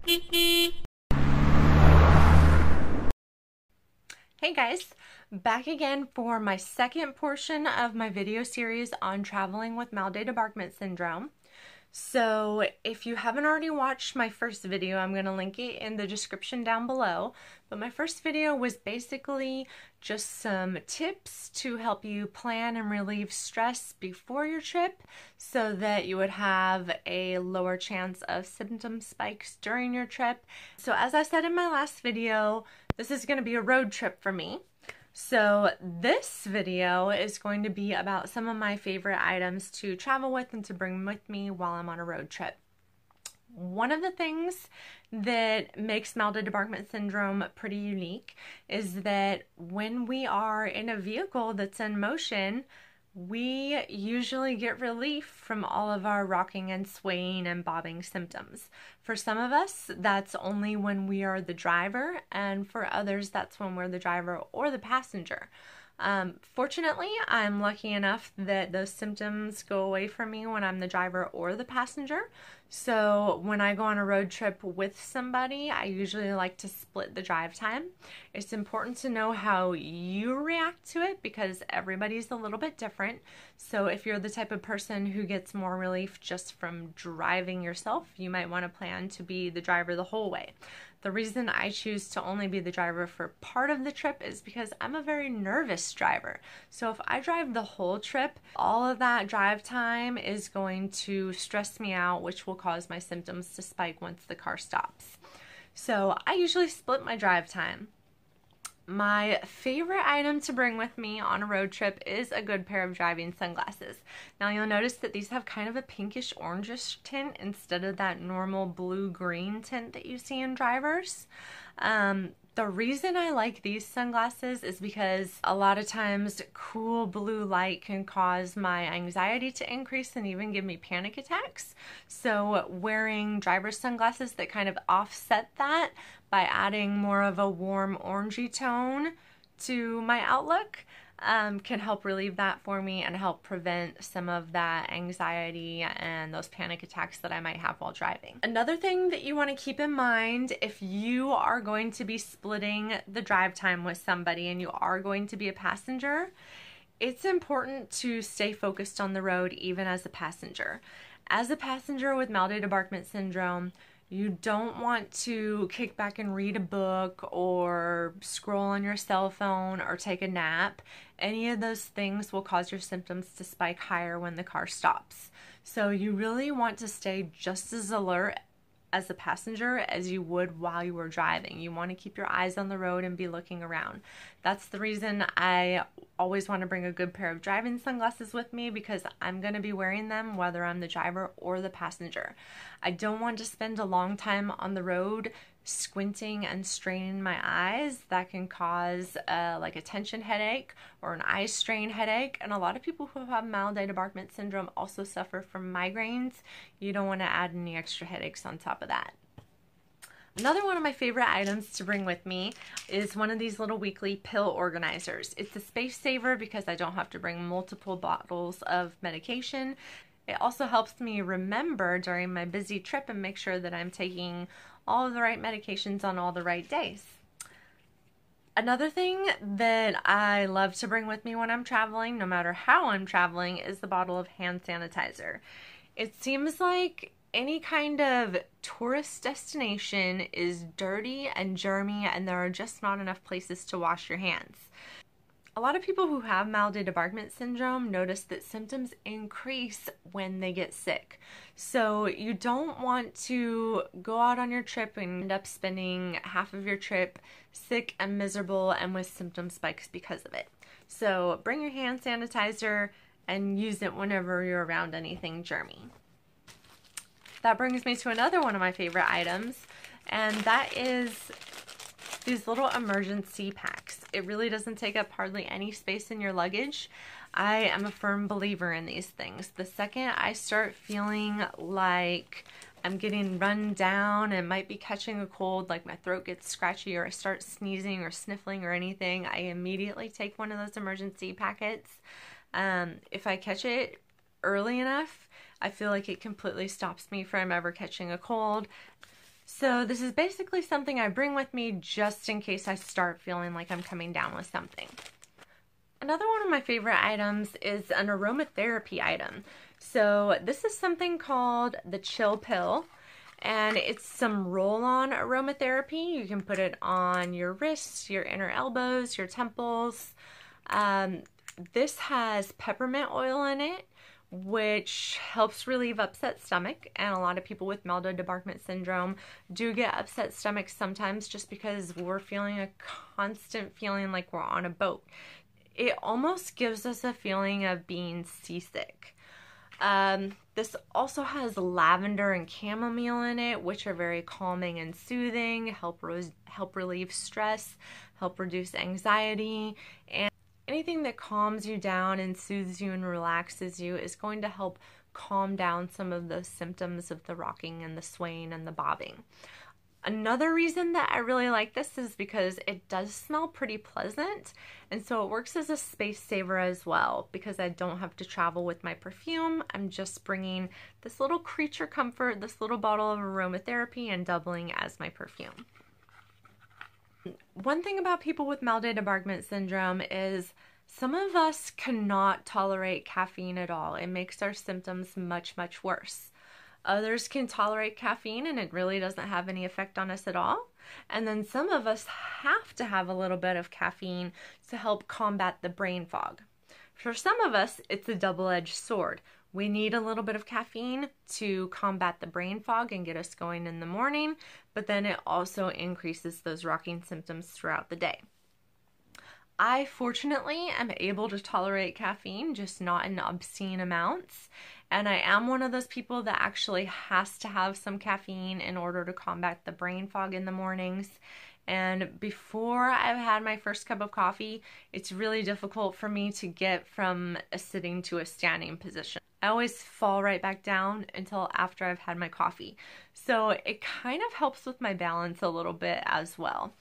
Hey guys, back again for my second portion of my video series on traveling with Mal de Debarquement Syndrome. So if you haven't already watched my first video, I'm going to link it in the description down below. But my first video was basically just some tips to help you plan and relieve stress before your trip so that you would have a lower chance of symptom spikes during your trip. So as I said in my last video, this is going to be a road trip for me. So this video is going to be about some of my favorite items to travel with and to bring with me while I'm on a road trip. One of the things that makes Mal de Debarquement Syndrome pretty unique is that when we are in a vehicle that's in motion, we usually get relief from all of our rocking and swaying and bobbing symptoms. For some of us, that's only when we are the driver, and for others, that's when we're the driver or the passenger. Fortunately, I'm lucky enough that those symptoms go away from me when I'm the driver or the passenger. So when I go on a road trip with somebody, I usually like to split the drive time. It's important to know how you react to it because everybody's a little bit different. So if you're the type of person who gets more relief just from driving yourself, you might want to plan to be the driver the whole way. The reason I choose to only be the driver for part of the trip is because I'm a very nervous driver. So if I drive the whole trip, all of that drive time is going to stress me out, which will cause my symptoms to spike once the car stops. So I usually split my drive time. My favorite item to bring with me on a road trip is a good pair of driving sunglasses. Now you'll notice that these have kind of a pinkish orangish tint instead of that normal blue-green tint that you see in drivers. The reason I like these sunglasses is because a lot of times cool blue light can cause my anxiety to increase and even give me panic attacks. So wearing driver's sunglasses that kind of offset that by adding more of a warm orangey tone to my outlook can help relieve that for me and help prevent some of that anxiety and those panic attacks that I might have while driving. Another thing that you want to keep in mind if you are going to be splitting the drive time with somebody and you are going to be a passenger, it's important to stay focused on the road even as a passenger. As a passenger with Mal de Debarquement Syndrome, you don't want to kick back and read a book or scroll on your cell phone or take a nap. Any of those things will cause your symptoms to spike higher when the car stops. So you really want to stay just as alert as a passenger as you would while you were driving. You want to keep your eyes on the road and be looking around. That's the reason I always want to bring a good pair of driving sunglasses with me because I'm going to be wearing them whether I'm the driver or the passenger. I don't want to spend a long time on the road squinting and straining my eyes. That can cause like a tension headache or an eye strain headache, and a lot of people who have Mal de Debarquement Syndrome also suffer from migraines. You don't want to add any extra headaches on top of that. Another one of my favorite items to bring with me is one of these little weekly pill organizers. It's a space saver because I don't have to bring multiple bottles of medication. It also helps me remember during my busy trip and make sure that I'm taking all of the right medications on all the right days. Another thing that I love to bring with me when I'm traveling, no matter how I'm traveling, is the bottle of hand sanitizer. It seems like any kind of tourist destination is dirty and germy and there are just not enough places to wash your hands. A lot of people who have Mal de Debarquement Syndrome notice that symptoms increase when they get sick. So you don't want to go out on your trip and end up spending half of your trip sick and miserable and with symptom spikes because of it. So bring your hand sanitizer and use it whenever you're around anything germy. That brings me to another one of my favorite items, and that is these little emergency packs. It really doesn't take up hardly any space in your luggage. I am a firm believer in these things. The second I start feeling like I'm getting run down and might be catching a cold, like my throat gets scratchy or I start sneezing or sniffling or anything, I immediately take one of those emergency packets. If I catch it early enough, I feel like it completely stops me from ever catching a cold. So this is basically something I bring with me just in case I start feeling like I'm coming down with something. Another one of my favorite items is an aromatherapy item. So this is something called the Chill Pill, and it's some roll-on aromatherapy. You can put it on your wrists, your inner elbows, your temples. This has peppermint oil in it, which helps relieve upset stomach, and a lot of people with Mal de Debarquement Syndrome do get upset stomach sometimes just because we're feeling a constant feeling like we're on a boat. It almost gives us a feeling of being seasick. This also has lavender and chamomile in it, which are very calming and soothing, help relieve stress, help reduce anxiety, and anything that calms you down and soothes you and relaxes you is going to help calm down some of those symptoms of the rocking and the swaying and the bobbing. Another reason that I really like this is because it does smell pretty pleasant, and so it works as a space saver as well because I don't have to travel with my perfume. I'm just bringing this little creature comfort, this little bottle of aromatherapy, and doubling as my perfume. One thing about people with Mal de Debarquement Syndrome is some of us cannot tolerate caffeine at all. It makes our symptoms much, much worse. Others can tolerate caffeine and it really doesn't have any effect on us at all. And then some of us have to have a little bit of caffeine to help combat the brain fog. For some of us, it's a double-edged sword. We need a little bit of caffeine to combat the brain fog and get us going in the morning, but then it also increases those rocking symptoms throughout the day. I fortunately am able to tolerate caffeine, just not in obscene amounts. And I am one of those people that actually has to have some caffeine in order to combat the brain fog in the mornings. And before I've had my first cup of coffee, it's really difficult for me to get from a sitting to a standing position. I always fall right back down until after I've had my coffee. So it kind of helps with my balance a little bit as well.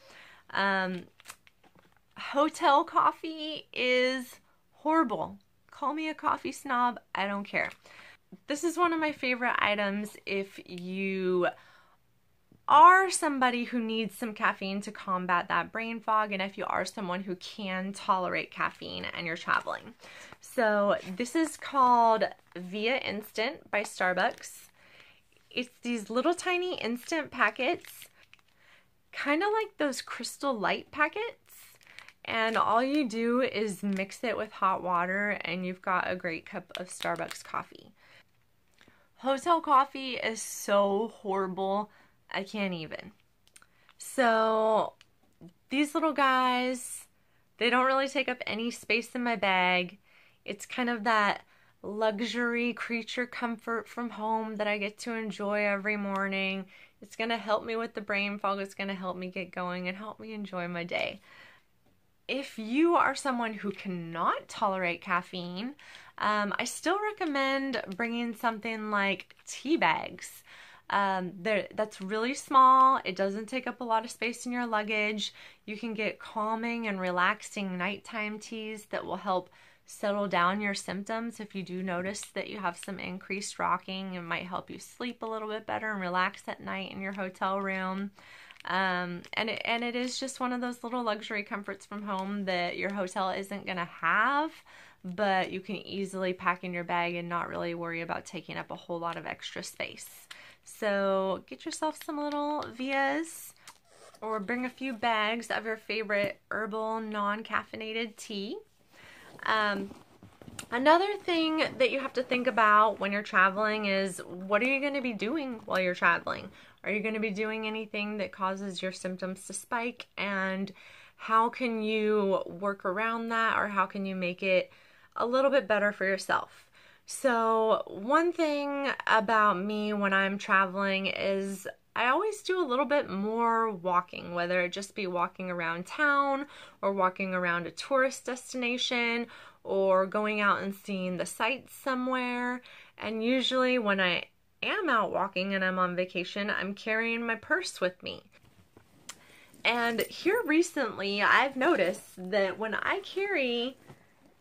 Hotel coffee is horrible. Call me a coffee snob, I don't care. This is one of my favorite items if you are somebody who needs some caffeine to combat that brain fog, and if you are someone who can tolerate caffeine and you're traveling. So this is called Via Instant by Starbucks. It's these little tiny instant packets, kind of like those Crystal Light packets. And all you do is mix it with hot water and you've got a great cup of Starbucks coffee. Hotel coffee is so horrible, I can't even. So these little guys, they don't really take up any space in my bag. It's kind of that luxury creature comfort from home that I get to enjoy every morning. It's going to help me with the brain fog. It's going to help me get going and help me enjoy my day. If you are someone who cannot tolerate caffeine, I still recommend bringing something like tea bags. That's really small. It doesn't take up a lot of space in your luggage. You can get calming and relaxing nighttime teas that will help settle down your symptoms. If you do notice that you have some increased rocking, it might help you sleep a little bit better and relax at night in your hotel room. And it is just one of those little luxury comforts from home that your hotel isn't going to have, but you can easily pack in your bag and not really worry about taking up a whole lot of extra space. So get yourself some little Vias or bring a few bags of your favorite herbal non-caffeinated tea. Another thing that you have to think about when you're traveling is, what are you going to be doing while you're traveling? Are you going to be doing anything that causes your symptoms to spike? And how can you work around that, or how can you make it a little bit better for yourself? So one thing about me when I'm traveling is I always do a little bit more walking, whether it just be walking around town or walking around a tourist destination or going out and seeing the sights somewhere. And usually when I am out walking and I'm on vacation, I'm carrying my purse with me. And here recently, I've noticed that when I carry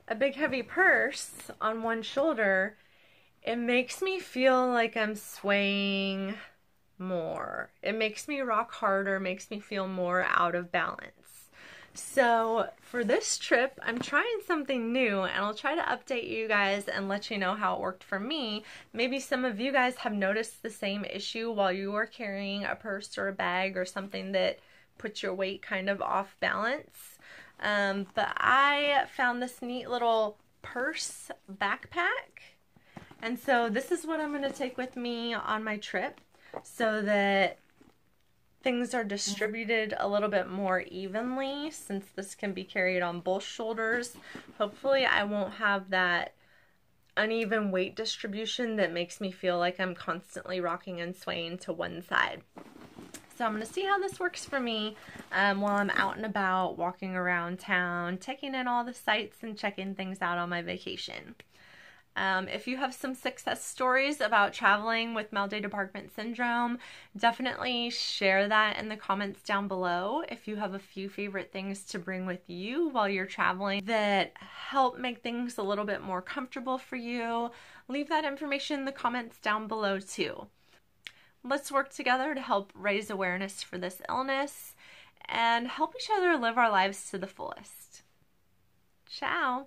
a big heavy purse on one shoulder, it makes me feel like I'm swaying more. It makes me rock harder, makes me feel more out of balance. So for this trip, I'm trying something new, and I'll try to update you guys and let you know how it worked for me. Maybe some of you guys have noticed the same issue while you were carrying a purse or a bag or something that puts your weight kind of off balance. But I found this neat little purse backpack, and so this is what I'm going to take with me on my trip so that things are distributed a little bit more evenly, since this can be carried on both shoulders. Hopefully I won't have that uneven weight distribution that makes me feel like I'm constantly rocking and swaying to one side. So I'm going to see how this works for me while I'm out and about, walking around town, taking in all the sights and checking things out on my vacation. If you have some success stories about traveling with Mal de Debarquement Syndrome, definitely share that in the comments down below. If you have a few favorite things to bring with you while you're traveling that help make things a little bit more comfortable for you, leave that information in the comments down below too. Let's work together to help raise awareness for this illness and help each other live our lives to the fullest. Ciao!